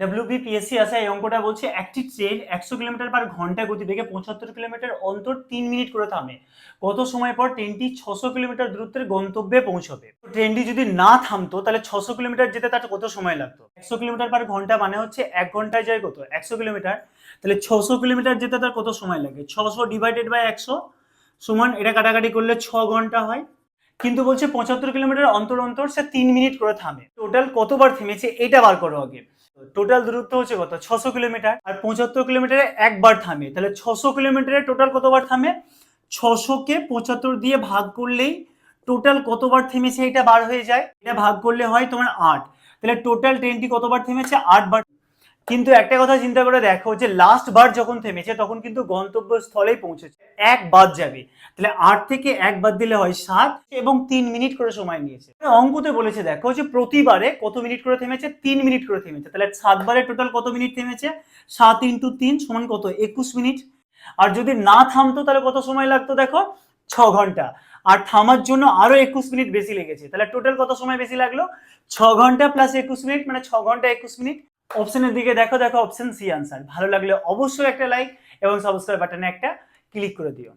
WBPSC আসা এই অঙ্কটা বলছে একটি ট্রেন 100 কিলোমিটার পার ঘন্টা গতিবেগে 75 কিলোমিটার অন্তর 3 মিনিট করে থামে। কত সময় পর ট্রেনটি 600 কিলোমিটার দূরত্বের গন্তব্যে পৌঁছবে? ট্রেনটি যদি না থামতো তাহলে 600 কিলোমিটার যেতে তার কত সময় লাগতো? 100 কিলোমিটার পার ঘন্টা মানে হচ্ছে 1 ঘন্টায় যায় কত? 100 কিলোমিটার। তাহলে 600 কিলোমিটার যেতে তার কত সময় লাগে? 600 ডিভাইডেড বাই 100 সমান, এটা কাটাকাটি করলে 6 ঘন্টা হয়। কিন্তু বলছে 75 কিলোমিটার অন্তর অন্তর সে 3 মিনিট করে থামে। টোটাল কতবার থেমেছে এটা বার করো আগে। টোটাল দূরত্ব হচ্ছে কত? 600 কিলোমিটার। আর 75 কিলোমিটারে একবার থামে, তাহলে 600 কিলোমিটারে টোটাল কতবার থামে? 600 কে 75 দিয়ে ভাগ করলেই টোটাল কতবার থেমেছে এটা বার হয়ে যায়। এটা ভাগ করলে হয় তোমার 8। তাহলে টোটাল ট্রেনটি কতবার থেমেছে? 8 বার। কিন্তু একটা কথা চিন্তা করে দেখো যে লাস্ট বার যখন থেমেছে তখন কিন্তু গন্তব্যস্থলেই পৌঁছেছে, এক বাদ যাবে। তাহলে 8 থেকে 1 বাদ দিলে হয় 7 এবং 3 মিনিট করে সময় নিয়েছে। অঙ্কতে বলেছে দেখো যে প্রতিবারে কত মিনিট করে থেমেছে? 3 মিনিট করে থেমেছে। তাহলে 7 বারে টোটাল কত মিনিট থেমেছে? 7 ইন্টু 3 সমান কত? 21 মিনিট। আর যদি না থামতো তাহলে কত সময় লাগতো দেখো? 6 ঘন্টা। আর থামার জন্য আরো 21 মিনিট বেশি লেগেছে। তাহলে টোটাল কত সময় বেশি লাগলো? 6 ঘন্টা প্লাস 21 মিনিট, মানে 6 ঘন্টা 21 মিনিট। অপশনের দিকে দেখো, দেখো অপশন সি আনসার। ভালো লাগলে অবশ্যই একটা লাইক এবং সাবস্ক্রাইব বাটনে একটা ক্লিক করে দিও।